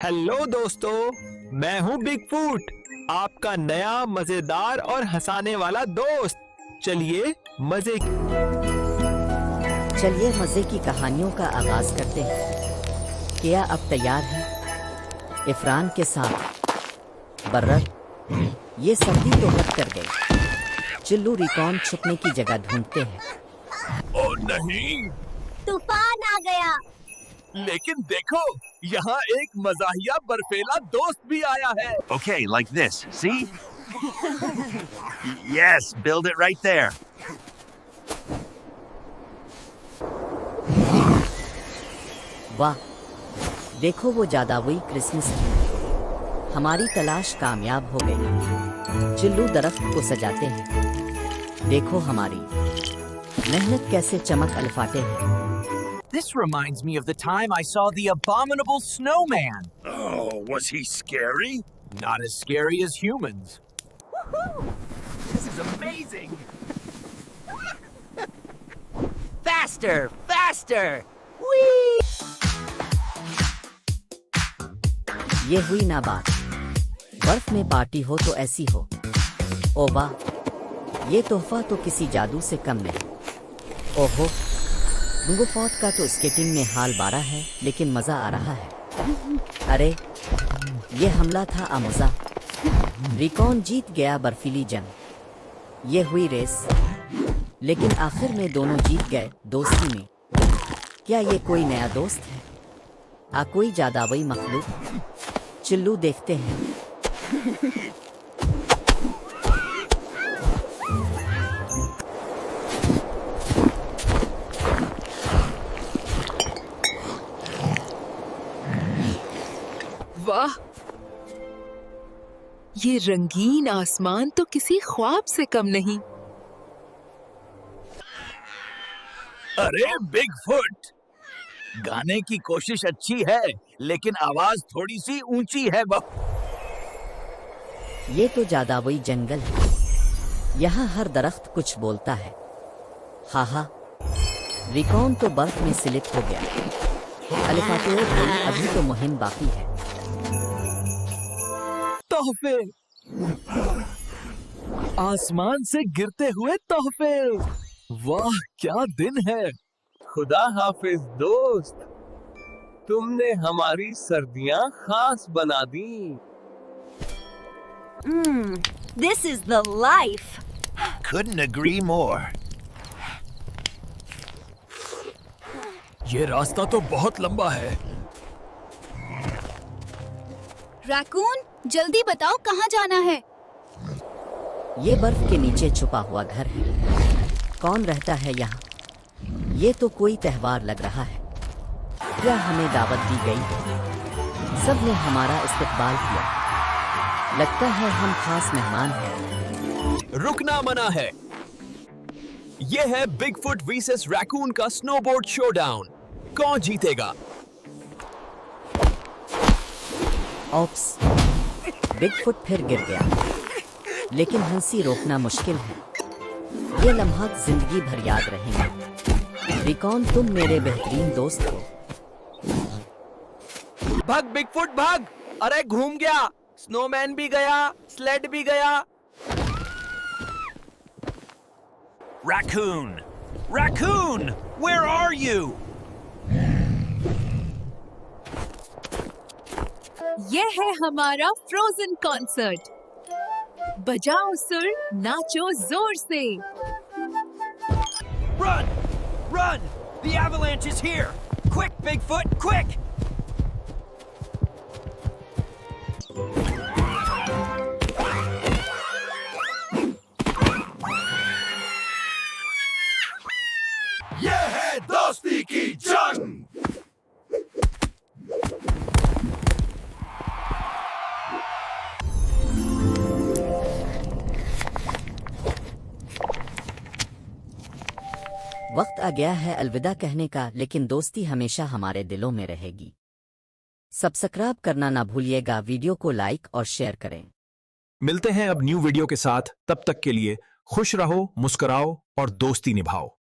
Hello दोस्तों, मैं हूँ बिग फुट, आपका नया मजेदार और हंसाने वाला दोस्त। चलिए मजे की कहानियों का आगाज करते हैं। क्या अब तैयार है? इफरान के साथ बर्रर, ये सर्दी तो हद कर गई। चिल्लू रिकॉन छुपने की जगह ढूंढते हैं। ओ नहीं, तूफान आ गया। लेकिन देखो, यहाँ एक मजाहिया बर्फीला दोस्त भी आया है। Okay, like this. See? Yes, build it right there. वाह, देखो वो जादुई क्रिसमस ट्री। हमारी तलाश कामयाब हो गई। चिल्लू दरख्त को सजाते हैं। देखो हमारी मेहनत कैसे चमक अलफाटे है। This reminds me of the time I saw the abominable snowman. Oh, was he scary? Not as scary as humans. This is amazing. Faster, faster! Whee! ये हुई ना बात। बर्फ में पार्टी हो तो ऐसी हो। ओ वाह, ये तोहफा तो किसी जादू से कम नहीं। ओहो, बुंगोफॉट का तो स्केटिंग में हाल बारा है, लेकिन मजा आ रहा है। अरे, ये हमला था आमोजा। रिकॉन जीत गया बर्फीली जंग। ये हुई रेस, लेकिन आखिर में दोनों जीत गए दोस्ती में। क्या ये कोई नया दोस्त है? कोई जादुई मखलूक? चिल्लू देखते हैं। वाह, ये रंगीन आसमान तो किसी ख्वाब से कम नहीं। अरे बिग फुट, गाने की कोशिश अच्छी है, लेकिन आवाज थोड़ी सी ऊंची है। ये तो जादुई जंगल है। यहाँ हर दरख्त कुछ बोलता है। हा, रिकॉन तो बर्फ में स्लिप हो गया। अल्फाटे भाई, अभी तो मुहिम बाकी है। तोहफे, आसमान से गिरते हुए तोहफे। वाह क्या दिन है। खुदा हाफिज दोस्त, तुमने हमारी सर्दियां खास बना दी। This is the life. Couldn't agree more. ये रास्ता तो बहुत लंबा है। रैकून, जल्दी बताओ कहाँ जाना है। ये बर्फ के नीचे छुपा हुआ घर है। कौन रहता है यहाँ? ये तो कोई त्योहार लग रहा है। क्या हमें दावत दी गई? सबने हमारा इस्तकबाल किया। लगता है हम खास मेहमान हैं। रुकना मना है। ये है बिग फुट वर्सेस रैकून का स्नोबोर्ड शोडाउन। कौन जीतेगा? ऑप्स, बिग फुट फिर गिर गया, लेकिन हंसी रोकना मुश्किल है। ये लम्हात जिंदगी भर याद रहेंगे। रिकॉन, तुम मेरे बेहतरीन दोस्त हो। भाग बिग फुट भाग। अरे घूम गया, स्नोमैन भी गया, स्लेड भी गया। Raccoon! Raccoon! Where are you? ये है हमारा फ्रोजन कॉन्सर्ट। बजाओ सुर, नाचो जोर से। Run! Run! The avalanche is here! Quick, Bigfoot, quick! ये है दोस्ती की जंग! वक्त आ गया है अलविदा कहने का, लेकिन दोस्ती हमेशा हमारे दिलों में रहेगी। सब्सक्राइब करना ना भूलिएगा, वीडियो को लाइक और शेयर करें। मिलते हैं अब न्यू वीडियो के साथ। तब तक के लिए खुश रहो, मुस्कुराओ और दोस्ती निभाओ।